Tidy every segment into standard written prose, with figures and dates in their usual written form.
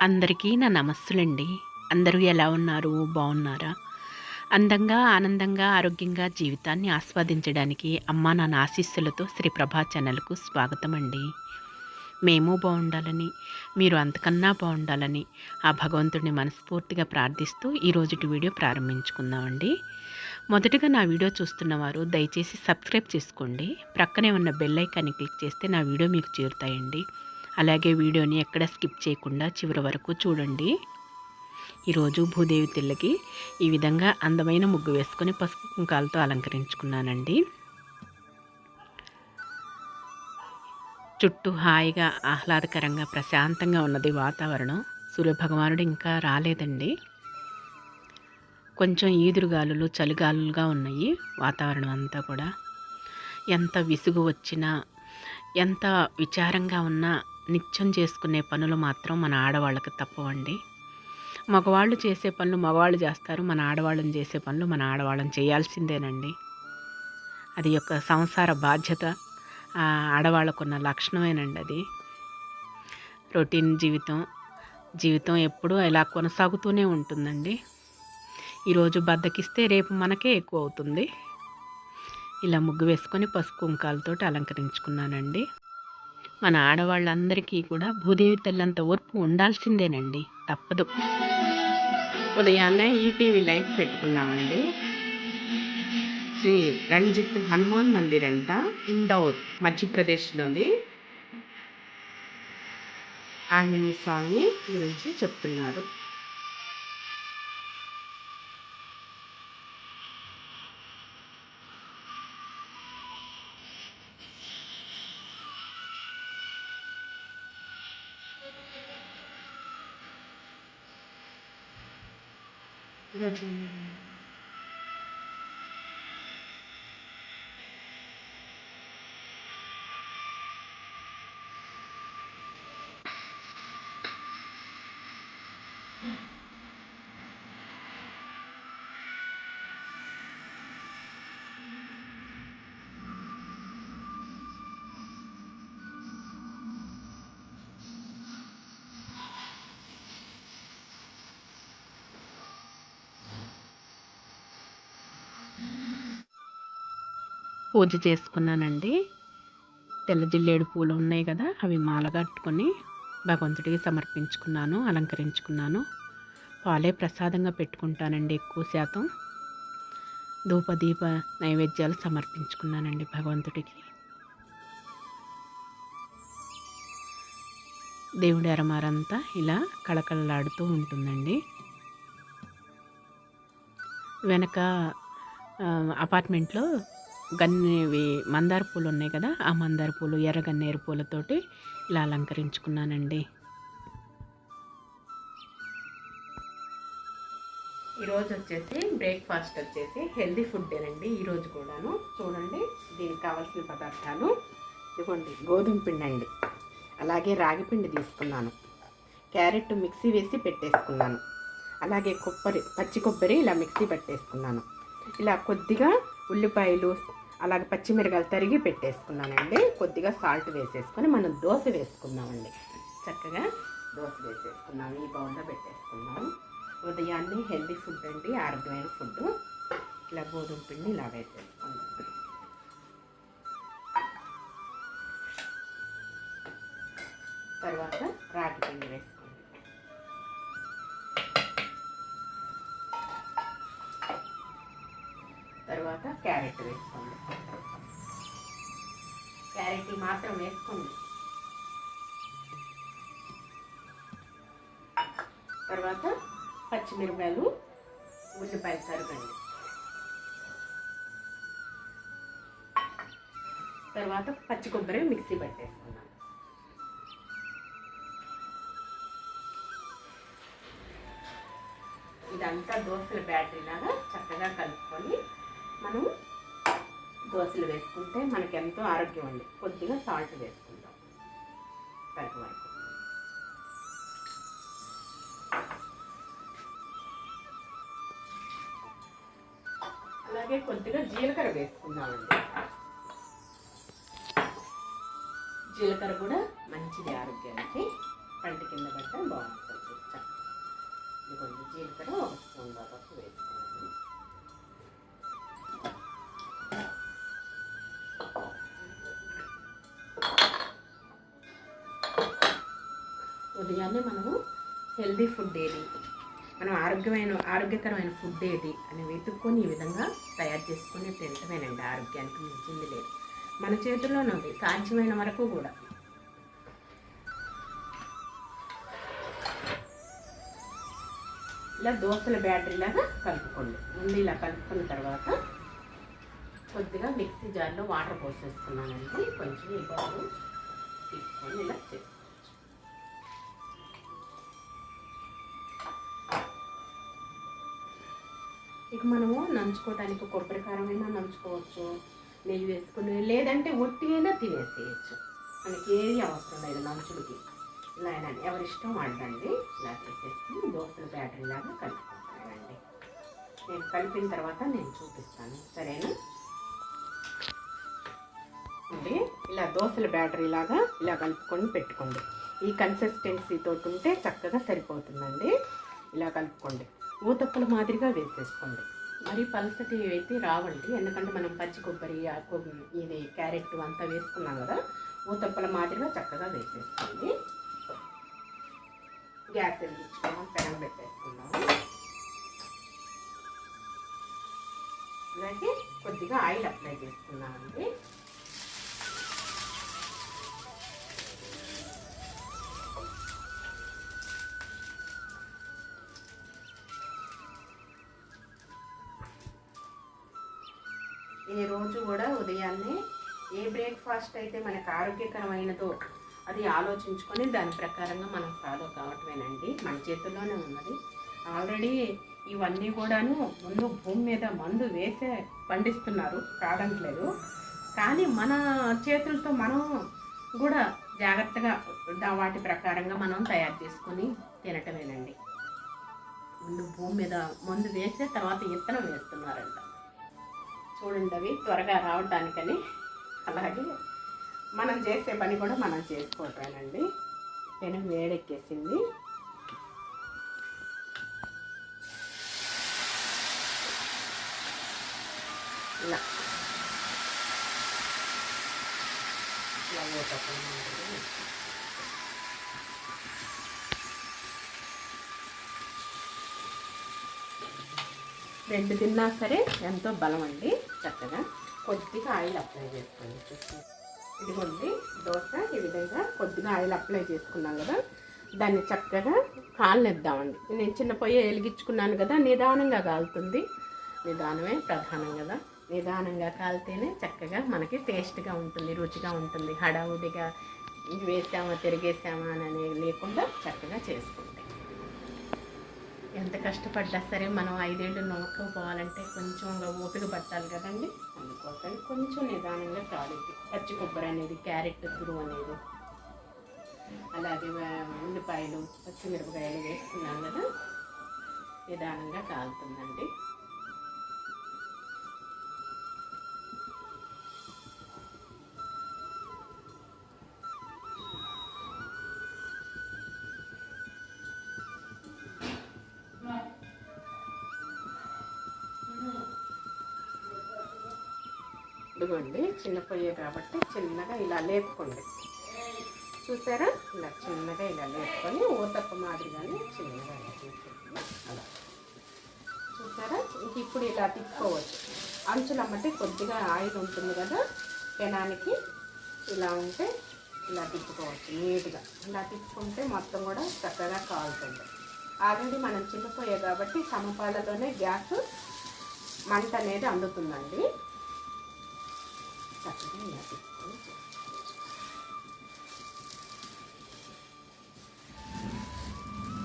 అందరికీ నా నమస్సులండి. అందరూ ఎలా ఉన్నారు? బాగున్నారా? అందంగా, ఆనందంగా, ఆరోగ్యంగా జీవితాన్ని ఆస్వాదించడానికి అమ్మా నాన్న ఆశీస్సులతో శ్రీ ప్రభా ఛానల్‌కు స్వాగతమండి. మేము బావుండాలని, మీరు అంతకన్నా బావుండాలని ఆ భగవంతుడిని మనస్ఫూర్తిగా ప్రార్థిస్తూ ఈరోజుటి వీడియో ప్రారంభించుకుందామండి. మొదటగా నా వీడియో చూస్తున్నవారు దయచేసి సబ్స్క్రైబ్ చేసుకోండి. ప్రక్కనే ఉన్న బెల్ ఐకాన్ని క్లిక్ చేస్తే నా వీడియో మీకు చేరుతాయండి. అలాగే వీడియోని ఎక్కడ స్కిప్ చేయకుండా చివరి వరకు చూడండి. ఈరోజు భూదేవి తెల్లకి ఈ విధంగా అందమైన ముగ్గు వేసుకొని పసుపు కుంకాలతో అలంకరించుకున్నానండి. చుట్టూ హాయిగా ఆహ్లాదకరంగా ప్రశాంతంగా ఉన్నది వాతావరణం. సూర్యభగవానుడు ఇంకా రాలేదండి. కొంచెం ఈదురుగాలులు చలిగాలులుగా ఉన్నాయి వాతావరణం అంతా కూడా. ఎంత విసుగు వచ్చినా ఎంత విచారంగా ఉన్నా నిత్యం చేసుకునే పనులు మాత్రం మన ఆడవాళ్ళకి తప్పవండి. మగవాళ్ళు చేసే పనులు మగవాళ్ళు చేస్తారు, మన ఆడవాళ్ళని చేసే పనులు మన ఆడవాళ్ళని చేయాల్సిందేనండి. అది యొక్క సంసార బాధ్యత, ఆడవాళ్ళకున్న లక్షణమేనండి అది. రొటీన్ జీవితం ఎప్పుడూ ఇలా కొనసాగుతూనే ఉంటుందండి. ఈరోజు బద్దకిస్తే రేపు మనకే ఎక్కువ అవుతుంది. ఇలా ముగ్గు వేసుకొని పసుపు కుంకాలతో అలంకరించుకున్నానండి. మన ఆడవాళ్ళందరికీ కూడా భూదేవి తల్లంత ఓర్పు ఉండాల్సిందేనండి, తప్పదు. ఉదయాన్నే ఈటీవీ లైవ్ పెట్టుకున్నామండి. శ్రీ రంజిత్ హనుమాన్ మందిర్ అంట, ఇండోర్ మధ్యప్రదేశ్లోని. ఆంజనేయ స్వామి గురించి చెప్తున్నారు. పూజ చేసుకున్నానండి. తెల్ల జిల్లేడు పూలు ఉన్నాయి కదా, అవి మాల కట్టుకొని భగవంతుడికి సమర్పించుకున్నాను, అలంకరించుకున్నాను. పాలే ప్రసాదంగా పెట్టుకుంటానండి ఎక్కువ శాతం. ధూపదీప నైవేద్యాలు సమర్పించుకున్నానండి భగవంతుడికి. దేవుడి అరమారంతా ఇలా కళకళలాడుతూ ఉంటుందండి. వెనక అపార్ట్మెంట్లో గన్నేవి మందార పూలు ఉన్నాయి కదా, ఆ మందార పూలు ఎర్ర గన్నేరు పూలతోటి ఇలా అలంకరించుకున్నానండి. ఈరోజు వచ్చేసి బ్రేక్ఫాస్ట్ వచ్చేసి హెల్దీ ఫుడ్డేనండి. ఈరోజు కూడాను చూడండి, దీనికి కావాల్సిన పదార్థాలు ఇదిగోండి. గోధుమ పిండి అండి, అలాగే రాగి పిండి తీసుకున్నాను, క్యారెట్ మిక్సీ వేసి పెట్టేసుకున్నాను, అలాగే పచ్చి కొబ్బరి ఇలా మిక్సీ పెట్టేసుకున్నాను, ఇలా కొద్దిగా ఉల్లిపాయలు అలాగే పచ్చిమిరకాయలు తరిగి పెట్టేసుకున్నానండి. కొద్దిగా సాల్ట్ వేసేసుకొని మనం దోశ వేసుకుందామండి. చక్కగా దోశ వేసేసుకున్నాము, ఈ బౌల్లో పెట్టేసుకున్నాము. ఉదయాన్నే హెల్దీ ఫుడ్ అండి, ఆరోగ్యమైన ఫుడ్. ఇలా గోధుమ పిండి ఇలా వేసేసుకున్నాం. తర్వాత రాగి పిండి వేసుకోండి. తర్వాత క్యారెట్ వేసుకోండి. క్యారెట్ మాత్రం వేసుకోండి. తర్వాత పచ్చిమిరపకాయలు, ఉల్లిపాయలు తరగండి. తర్వాత పచ్చి కొబ్బరి మిక్సీ పెట్టేసుకున్నాను. ఇదంతా దోశల బ్యాటరీ లాగా చక్కగా కలుపుకొని మనం దోశలు వేసుకుంటే మనకి ఎంతో ఆరోగ్యం అండి. కొద్దిగా సాల్ట్ వేసుకుంటాం తగ్గ వరకు. అలాగే కొద్దిగా జీలకర్ర వేసుకుందామండి. జీలకర్ర కూడా మంచిది ఆరోగ్యానికి, పంట కింద పడ్డ బాగుంటుంది. ఇదిగోండి జీలకర్ర 1 స్పూన్ దాకా వేసుకున్నాను. ఉదయాన్నే మనము హెల్దీ ఫుడ్ ఏది, మనం ఆరోగ్యకరమైన ఫుడ్ ఏది అని వెతుక్కొని ఈ విధంగా తయారు చేసుకొని తింటమేనండి. ఆరోగ్యానికి మించింది లేదు, మన చేతుల్లోనే ఉంది సాధ్యమైన వరకు కూడా. ఇలా దోశల బ్యాటరీలాగా కలుపుకోండి. ముందు ఇలా కలుపుకున్న తర్వాత కొద్దిగా మిక్సీ జార్లో వాటర్ పోసేస్తున్నానండి. కొంచెం ఈ బౌల్ తీసుకొని ఇలా చేసుకోవచ్చు. ఇక మనము నంచుకోవడానికి కొబ్బరికారమైనా నంచుకోవచ్చు, నెయ్యి వేసుకుని, లేదంటే ఒట్టి అయినా తినేసేయచ్చు. మనకి ఏది అవసరం లేదు నంచుడికి. ఇలా అయినా ఎవరిష్టం వాడండి. ఇలా చేసేసుకుని దోశల బ్యాటరీ లాగా కలుపుకుంటానండి. నేను కలిపిన తర్వాత నేను చూపిస్తాను, సరేనా అండి. ఇలా దోశల బ్యాటరీ లాగా ఇలా కలుపుకొని పెట్టుకోండి. ఈ కన్సిస్టెన్సీతో ఉంటే చక్కగా సరిపోతుందండి. ఇలా కలుపుకోండి. ఊతప్పల మాదిరిగా వేసేసుకోండి. మరి పలసటి అయితే రావండి, ఎందుకంటే మనం పచ్చి కొబ్బరి ఇది క్యారెట్ అంతా వేసుకున్నాం కదా. ఊతప్పల మాదిరిగా చక్కగా వేసేసుకోండి. గ్యాస్ వెలిగించుకున్నాం, పెనం పెట్టేసుకున్నాము. అలాగే కొద్దిగా ఆయిల్ అప్లై చేసుకున్నామండి. ఈ రోజు కూడా ఉదయాన్నే ఏ బ్రేక్ఫాస్ట్ అయితే మనకు ఆరోగ్యకరమైనదో అది ఆలోచించుకొని దాని ప్రకారంగా మనం ఫాలో కావటమేనండి. మన చేతుల్లోనే ఉన్నది. ఆల్రెడీ ఇవన్నీ కూడాను ముందు భూమి మీద మందు వేసే పండిస్తున్నారు, కాదంటలేదు. కానీ మన చేతులతో మనం కూడా జాగ్రత్తగా వాటి ప్రకారంగా మనం తయారు చేసుకొని తినటమేనండి. ముందు భూమి మీద మందు వేసే తర్వాత విత్తనం వేస్తున్నారంట. చూడండి, అవి త్వరగా రావడానికని. అలాగే మనం చేసే పని కూడా మనం చేసుకోవటమేనండి. పెనం వేడెక్కేసింది. ఇలా రెండు తిన్నా సరే ఎంతో బలం అండి. చక్కగా కొద్దిగా ఆయిల్ అప్లై చేసుకోండి. ఇదిగోండి దోశ ఈ విధంగా కొద్దిగా ఆయిల్ అప్లై చేసుకున్నాం కదా, దాన్ని చక్కగా కాలనిద్దామండి. నేను చిన్న పొయ్యి వెలిగించుకున్నాను కదా, నిదానంగా కాలుతుంది. నిదానమే ప్రధానం కదా. నిదానంగా కాలితేనే చక్కగా మనకి టేస్ట్గా ఉంటుంది, రుచిగా ఉంటుంది. హడావుడిగా వేసామా తిరిగేసామా అని లేకుండా చక్కగా చేసుకుంటాం. ఎంత కష్టపడ్డా సరే మనం 5 ఏళ్ళు నమ్మకపోవాలంటే కొంచెం ఓపిక పట్టాలి కదండి. అందుకోసం కొంచెం నిదానంగా కాలేదు. పచ్చి కొబ్బరి అనేది, క్యారెట్ తురుము అనేది, అలాగే ఉల్లిపాయలు, పచ్చిమిరపకాయలు వేసుకున్నాం కదా, నిదానంగా కాలుతుందండి. ఇదిగోండి చిన్న పొయ్యే కాబట్టి చిన్నగా ఇలా లేపుకోండి. చూసారా, ఇలా చిన్నగా ఇలా లేపుకొని ఊతప్ప మాదిరిగానే చిన్నగా అలా చూసారా. ఇంక ఇప్పుడు ఇలా తిప్పుకోవచ్చు. అంచులు అమ్మటే కొద్దిగా ఆయిల్ ఉంటుంది కదా పెనానికి, ఇలా ఉంటే ఇలా తిప్పుకోవచ్చు నీట్గా. ఇలా తిప్పుకుంటే మొత్తం కూడా చక్కగా కాలుతుంది. ఆల్రెడీ మనం చిన్నపోయే కాబట్టి సమపాలలోనే గ్యాస్ మంట అనేది అందుతుందండి. చక్కగా ఇలా తిప్పుకొని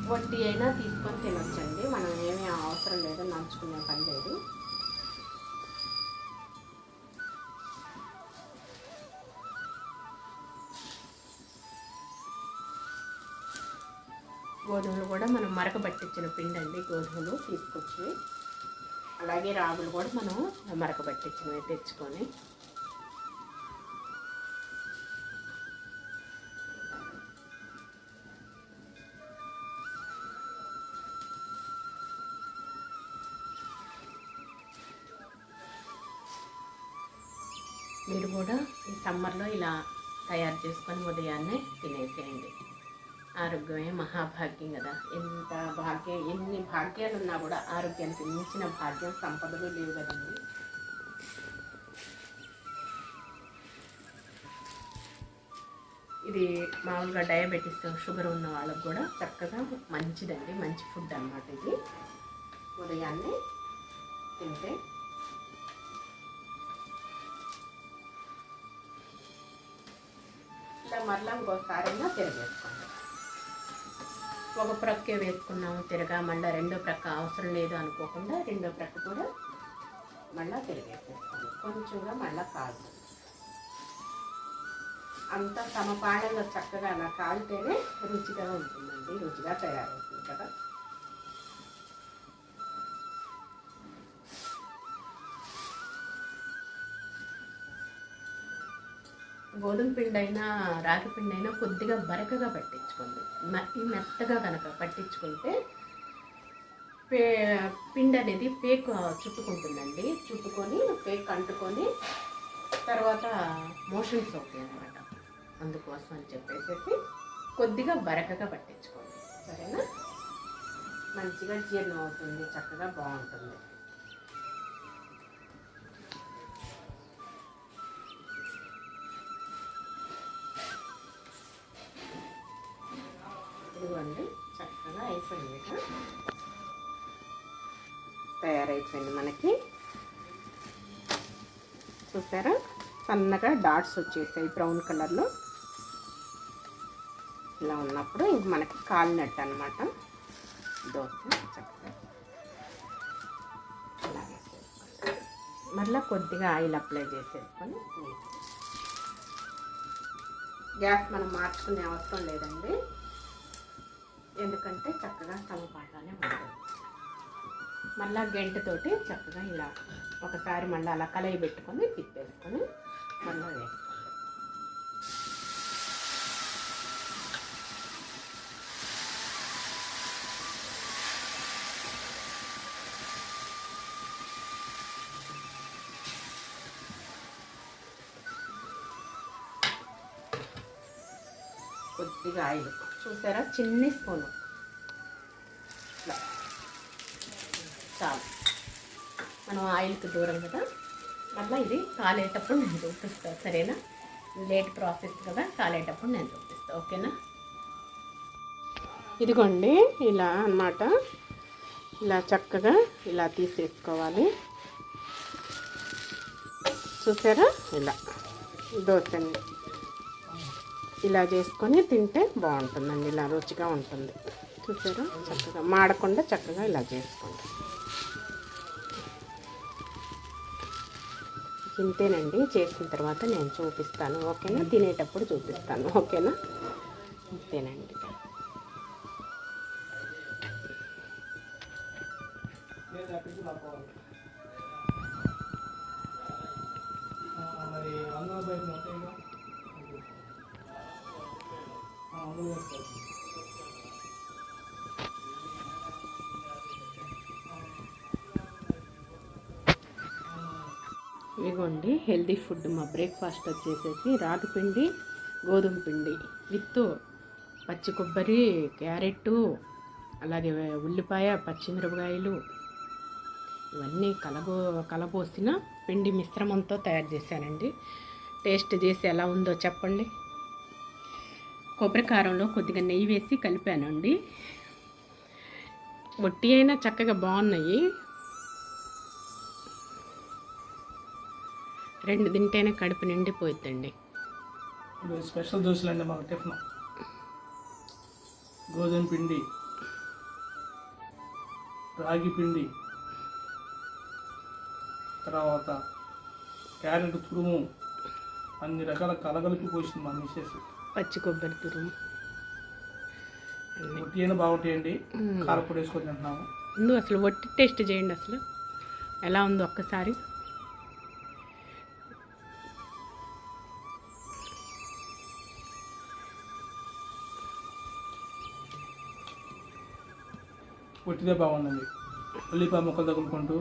వడ్డీ అయినా తీసుకొని తినొచ్చండి. మనం ఏమీ అవసరం లేదు, నంచుకునే పని లేదు. గోధుమలు కూడా మనం మరకబట్టించిన పిండి అండి. గోధుమలు తీసుకొచ్చి, అలాగే రాగులు కూడా మనం మరకబట్టించినవి తెచ్చుకొని మీరు కూడా ఈ సమ్మర్లో ఇలా తయారు చేసుకొని ఉదయాన్నే తినేసేయండి. ఆరోగ్యమే మహాభాగ్యం కదా. ఎంత భాగ్యం, ఎన్ని భాగ్యాలు ఉన్నా కూడా ఆరోగ్యానికి మించిన భాగ్యం సంపదలు లేవు కదండి. ఇది మామూలుగా డయాబెటీస్ షుగర్ ఉన్న వాళ్ళకు కూడా చక్కగా మంచిదండి, మంచి ఫుడ్ అన్నమాట. ఇది ఉదయాన్నే తింటే ఇలా మరలా ఇంకోసారైనా తిరగేసుకోండి. ఒక ప్రక్కే వేసుకున్నాము తిరగా, మళ్ళీ రెండో ప్రక్క అవసరం లేదు అనుకోకుండా రెండో ప్రక్క కూడా మళ్ళీ తిరిగేసేసుకోండి. కొంచెంగా మళ్ళీ కాదు, అంత సమపాళంగా చక్కగా అలా కాలితేనే రుచిగా ఉంటుందండి, రుచిగా తయారవుతుంది కదా. గోధుమ పిండి అయినా రాగి పిండి అయినా కొద్దిగా బరకగా పట్టించుకోండి. మెత్తగా కనుక పట్టించుకుంటే పిండి అనేది పేక్ చుట్టుకుంటుందండి. చుట్టుకొని పేక్ అంటుకొని తర్వాత మోషన్స్ అవుతాయి అన్నమాట. అందుకోసం అని చెప్పేసి కొద్దిగా బరకగా పట్టించుకోండి, సరేనా. మంచిగా జీర్ణం అవుతుంది, చక్కగా బాగుంటుంది. ఇదిగోండి చక్కగా అయిపోయింది, తయారైపోయింది మనకి. చూసారా, సన్నగా డాట్స్ వచ్చేసాయి బ్రౌన్ కలర్లో. ఇలా ఉన్నప్పుడు ఇంక మనకి కాలినట్టు అనమాట దోశ. చక్కగా ఇలా వేసేసుకోండి. మళ్ళీ కొద్దిగా ఆయిల్ అప్లై చేసేసుకొని గ్యాస్ మనం మార్చుకునే అవసరం లేదండి, ఎందుకంటే చక్కగా సమపాటానే ఉంటుంది. మళ్ళీ గంటతోటి చక్కగా ఇలా ఒకసారి మళ్ళీ అలా కలయి పెట్టుకొని తిప్పేసుకొని మళ్ళీ వేసుకోండి. కొద్దిగా ఆయిల్ చూసారా, చిన్ని స్పూను ఇట్లా చాలు. మనం ఆయిల్కి దూరం కదా. మళ్ళీ ఇది కాలేటప్పుడు నేను చూపిస్తాను, సరేనా. లేట్ ప్రాసెస్ కదా, కాలేటప్పుడు నేను చూపిస్తాను, ఓకేనా. ఇదిగోండి ఇలా అన్నమాట. ఇలా చక్కగా ఇలా తీసేసుకోవాలి. చూసారా, ఇలా దోశని ఇలా చేసుకొని తింటే బాగుంటుందండి, ఇలా రుచిగా ఉంటుంది. చూసారా, చక్కగా మాడకుండా చక్కగా ఇలా చేసుకోండి. ఇంతేనండి, చేసిన తర్వాత నేను చూపిస్తాను, ఓకేనా. తినేటప్పుడు చూపిస్తాను, ఓకేనా. ఇంతేనండి. ఇదిగోండి హెల్దీ ఫుడ్. మా బ్రేక్ఫాస్ట్ వచ్చేసేసి రాగి పిండి, గోధుమ పిండి విత్ పచ్చి కొబ్బరి, క్యారెట్టు, అలాగే ఉల్లిపాయ, పచ్చిమిరపకాయలు ఇవన్నీ కలబోసిన పిండి మిశ్రమంతో తయారు చేశానండి. టేస్ట్ చేసి ఎలా ఉందో చెప్పండి. కొబ్బరి కారంలో కొద్దిగా నెయ్యి వేసి కలిపానండి. వట్టి అయినా చక్కగా బాగున్నాయి. 2 తింటేనే కడుపు నిండిపోతుందండి. ఇప్పుడు స్పెషల్ దోశలు అండి మాకు టిఫిన్. గోధుమ పిండి, రాగి పిండి, తర్వాత క్యారెట్ తురుము, అన్ని రకాల కలగలిపి పోసింది మా మిస్సెస్. పచ్చి కొబ్బరి తురుము వట్టి అయినా బాగుంటాయండి, కారపొడి వేసుకొని తింటున్నాము. ముందు అసలు వట్టి టేస్ట్ చేయండి, అసలు ఎలా ఉందో ఒక్కసారి. వట్టిదే బాగుందండి. ఉల్లిపాయ ముక్కలు తగులుకుంటూ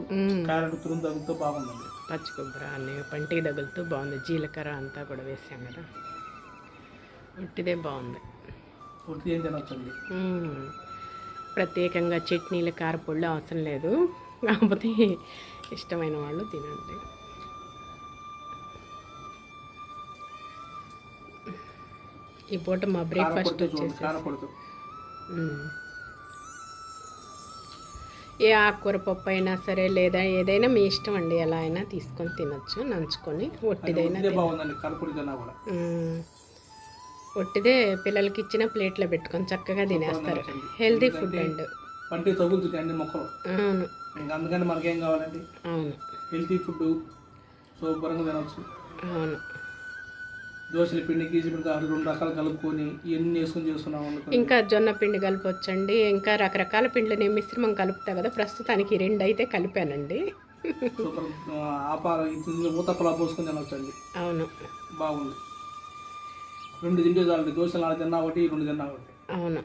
క్యారెట్ తురుము తగులుతూ బాగుందండి. పచ్చి కొబ్బరి అన్నీ పంటికి తగులుతూ బాగుంది. జీలకర్ర అంతా కూడా వేసాం కదా, ఉట్టిదే బాగుంది. ఉట్టి ఏం తినొచ్చండి. ప్రత్యేకంగా చట్నీలు కారపొళ్ళు అవసరం లేదు, కాకపోతే ఇష్టమైన వాళ్ళు తినండి. ఈ పూట మా బ్రేక్ఫాస్ట్ వచ్చేసి ఏ ఆకుకూర పప్పు అయినా సరే, లేదా ఏదైనా మీ ఇష్టం అండి, ఎలా అయినా తీసుకొని తినొచ్చు. నంచుకొని ఒట్టిదైనా ఒట్టిదే పిల్లలకి ఇచ్చిన ప్లేట్లో పెట్టుకొని చక్కగా తినేస్తారు. హెల్తీ ఫుడ్ అండి. పంటి తగులుతుంది అన్ని మొక్కలు. అవును, అందుకని మనకేం కావాలండి? అవును, హెల్తీ ఫుడ్ శుభ్రంగా తినవచ్చు. అవును. దోశల పిండి గీజి పిండి 2 రకాలు కలుపుకొని ఇవన్నీ వేసుకొని చేసుకున్నాం. ఇంకా జొన్న పిండి కలపొచ్చండి, ఇంకా రకరకాల పిండి నేను మిశ్రమం కలుపుతా కదా, ప్రస్తుతానికి 2 అయితే కలిపానండి. సూపర్. ఊతప్పలా పోసుకొని తినవచ్చండి. అవును, బాగుంది. 2 తింటే చాలండి. దోశలు 4 తిన్నా ఒకటి, 2 తిన్నా ఒకటి. అవును,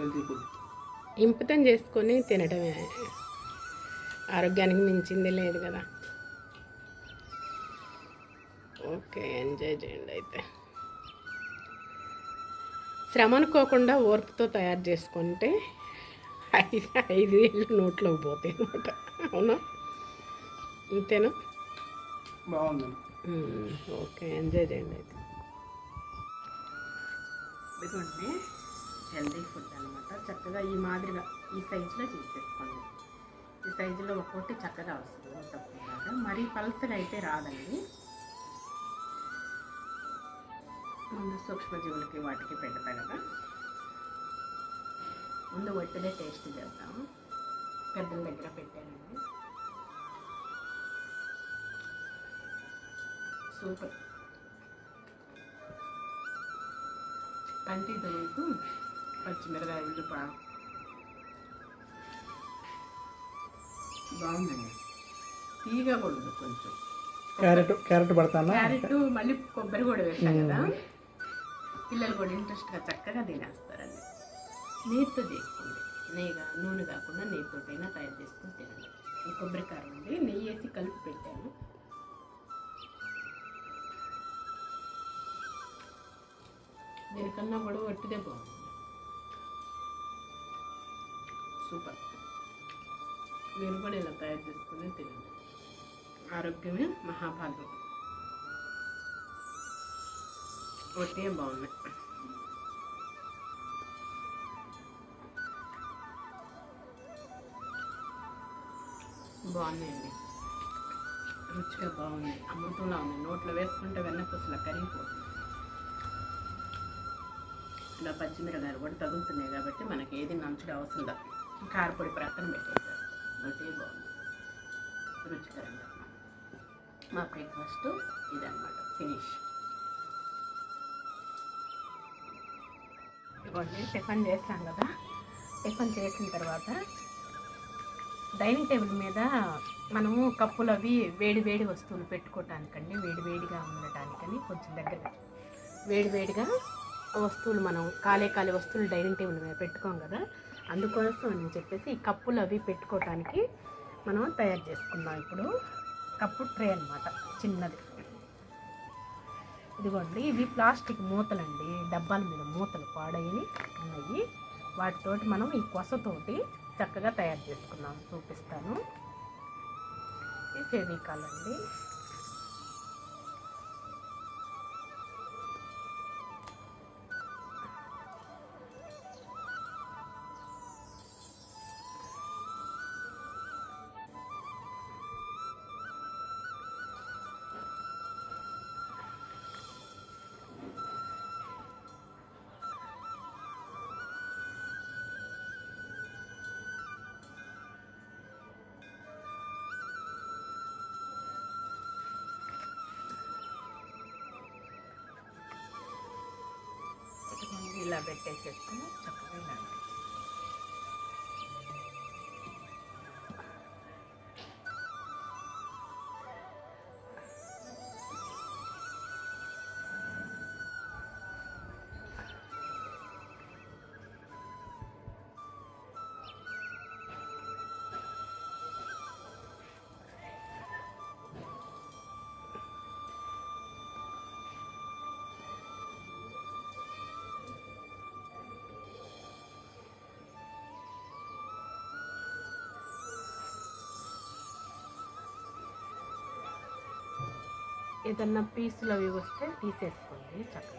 హెల్తీ ఫుడ్ ఇంపుతం చేసుకొని తినడమే, ఆరోగ్యానికి మించింది లేదు కదా. ఓకే, ఎంజాయ్ చేయండి. అయితే శ్రమ అనుకోకుండా ఓర్పుతో తయారు చేసుకుంటే 5 ఏళ్ళు నోట్లోకి పోతాయి అనమాట. అవునా, అంతేనా? బాగుంది. ఓకే, ఎంజాయ్ చేయండి. అయితే ఇదిగోండి హెల్తీ ఫుడ్ అనమాట. చక్కగా ఈ మాదిరిగా ఈ సైజులో చేసేసుకోండి. ఈ సైజులో ఒక్కొక్కటి చక్కగా వస్తుంది, తప్పకుండా. మరీ పల్సగా అయితే రాదండి. ముందు సూక్ష్మజీవులకి వాటికి పెడతా కదా, ముందు వట్టిదే టేస్ట్ చేద్దాము. పెద్దల దగ్గర పెట్టానండి. సూపర్. కంటి తగులుతూ పచ్చిమిరకాయ ఉల్లిపాయ బాగుందండి. తీగా కూడదు కొంచెం. క్యారెట్ పడతాను. క్యారెట్ మళ్ళీ కొబ్బరి కూడా వేస్తాం కదా, పిల్లలు కూడా ఇంట్రెస్ట్గా చక్కగా తినేస్తారండి. నెయ్యితో చేసుకోండి. నూనె కాకుండా నెయ్యితోటైనా తయారు చేసుకొని తినండి. ఈ కొబ్బరికాయ ఉంది, నెయ్యి వేసి కలిపి పెట్టాను. దీనికన్నా కూడా వట్టిదే బాగుంది. సూపర్. మీరు కూడా ఇలా తయారు చేసుకుని తినండి. ఆరోగ్యమే మహాభాగ్యం. వట్టే బాగున్నాయి. బాగున్నాయండి, రుచిగా బాగుంది. అమృతంలా ఉంది. నోట్లో వేసుకుంటే వెన్నపూసలా కరిగిపోతుంది. ఇలా పచ్చిమిరకాయలు కూడా తగులుతున్నాయి కాబట్టి మనకి ఏది నంచడం అవసరం లేదు. కారపొడి ప్రక్కన పెట్టేసేస్తాం. ఒకటే బాగుంది, రుచికరంగా. మా బ్రేక్ఫాస్ట్ ఇదన్నమాట, ఫినిష్. ఇవ్వండి, టిఫిన్ చేస్తాం కదా, టిఫిన్ చేసిన తర్వాత డైనింగ్ టేబుల్ మీద మనము కప్పులు అవి వేడి వస్తువులు పెట్టుకోవటానికండి, వేడిగా ఉండటానికని కొంచెం దగ్గర వేడిగా వస్తువులు, మనం కాలే వస్తువులు డైనింగ్ టేబుల్ మీద పెట్టుకోం కదా, అందుకోసం అని చెప్పేసి ఈ కప్పులు అవి పెట్టుకోవటానికి మనం తయారు చేసుకుందాం. ఇప్పుడు కప్పు ట్రే అన్నమాట, చిన్నది. ఇదిగోండి, ఇవి ప్లాస్టిక్ మూతలండి, డబ్బాల మీద మూతలు పాడైనవి ఉన్నాయి. వాటితోటి మనం ఈ కొసతోటి చక్కగా తయారు చేసుకున్నాం, చూపిస్తాను. ఇది ఫెవికాల్ అండి. ఇలా పెట్టేసేసుకుని చక్కగా ఇలా ఏదన్నా పీసులు అవి వస్తే తీసేసుకోండి చక్కగా.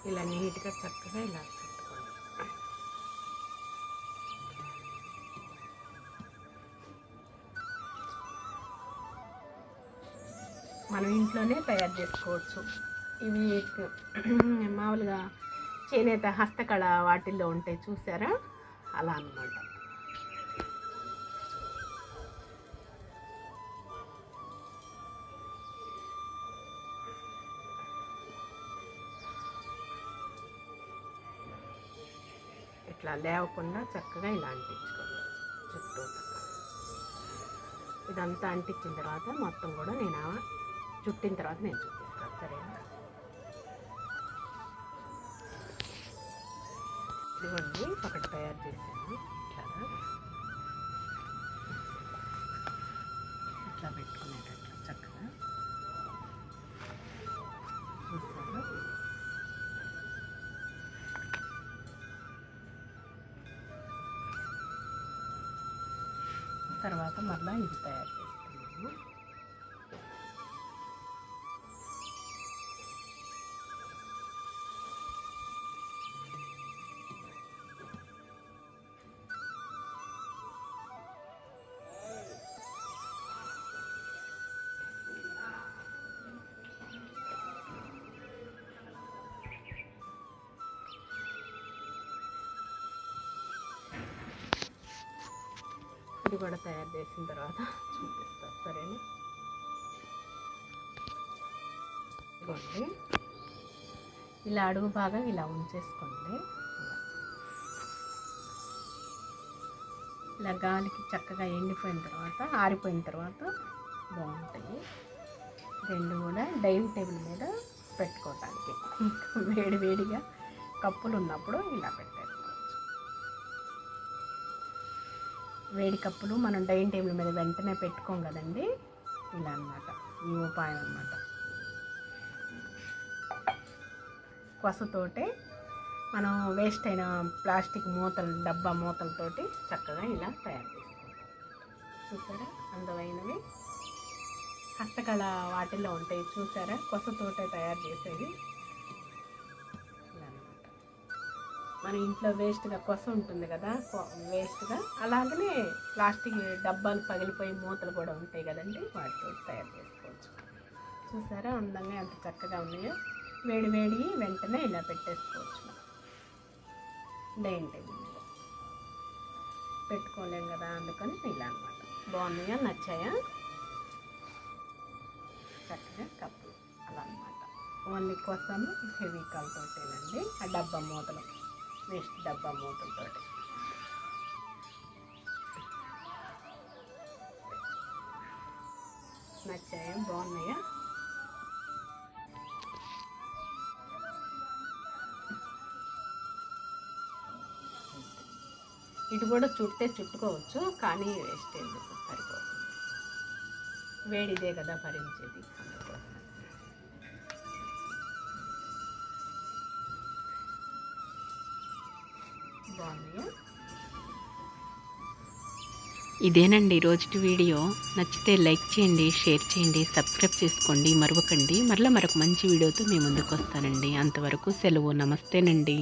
ఇలా నీట్గా చక్కగా ఇలా పెట్టుకోండి. మనం ఇంట్లోనే తయారు చేసుకోవచ్చు. ఇవి మామూలుగా చేనేత హస్తకళ వాటిల్లో ఉంటాయి చూసారా, అలా అన్నమాట. ఇట్లా లేవకుండా చక్కగా ఇలా అంటించుకోండి చుట్టూ. ఇదంతా అంటించిన తర్వాత మొత్తం కూడా నేను చుట్టిన తర్వాత నేను చూపిస్తాను, సరేనా? ఇదిగోండి ఒకటి తయారు చేశాను. ఇట్లా పెట్టుకునేటట్లు చక్కగా చూసాను. తర్వాత మళ్ళీ ఇది తయారు చేస్తున్నాము. ఇది కూడా తయారు చేసిన తర్వాత చూపిస్తాను, సరేనా? ఇదిగోండి ఇలా అడుగు బాగా ఇలా ఉంచేసుకోండి. ఇలా గాలికి చక్కగా ఎండిపోయిన తర్వాత ఆరిపోయిన తర్వాత బాగుంటాయి. రెండు కూడా డైనింగ్ టేబుల్ మీద పెట్టుకోవటానికి. వేడి వేడిగా కప్పులు ఉన్నప్పుడు ఇలా పెట్టేసుకోవచ్చు. వేడి కప్పులు మనం డైనింగ్ టేబుల్ మీద వెంటనే పెట్టుకోం కదండి, ఇలా అన్నమాట. ఈ ఉపాయం అన్నమాట. కొసతోటే మనం వేస్ట్ అయిన ప్లాస్టిక్ మూతలు, డబ్బా మూతలతోటి చక్కగా ఇలా తయారు చేసుకుంటాం. చూసారా, అందమైనవి హస్తకళ వాటిల్లో ఉంటాయి చూసారా, కొసతోటే తయారు చేసేది. ఇలా అన్నమాట. మన ఇంట్లో వేస్ట్గా కొస ఉంటుంది కదా, వేస్ట్గా అలాగనే ప్లాస్టిక్ డబ్బాలు పగిలిపోయి మూతలు కూడా ఉంటాయి కదండి, వాటితో తయారు చేసుకోవచ్చు. చూసారా అందంగా ఎంత చక్కగా ఉన్నాయో. వేడి వేడి వెంటనే ఇలా పెట్టేసుకోవచ్చు. డైనింగ్ టేబుల్ మీద పెట్టుకోలేం కదా, అందుకని ఇలా అన్నమాట. బాగున్నాయా, నచ్చాయా? చక్కగా కప్పులు అలా అన్నమాట. ఓన్లీ కోసము ఫెవికాల్ తోటేనండి, ఆ డబ్బా మూతలు, వేస్ట్ డబ్బా మూతలతోటి. నచ్చాయా, బాగున్నాయా? ఇటు కూడా చుట్టే చుట్టుకోవచ్చు, కానీ వేస్ట్ ఎందుకు, సరిపోతుంది. వేడిదే కదా భరించేది, అందుకోసం. బాగున్నాయా? ఇదేనండి రోజుటి వీడియో. నచ్చితే లైక్ చేయండి, షేర్ చేయండి, సబ్స్క్రైబ్ చేసుకోండి, మరవకండి. మరొక మంచి వీడియోతో మీ ముందుకు వస్తానండి. అంతవరకు సెలవు, నమస్తేనండి.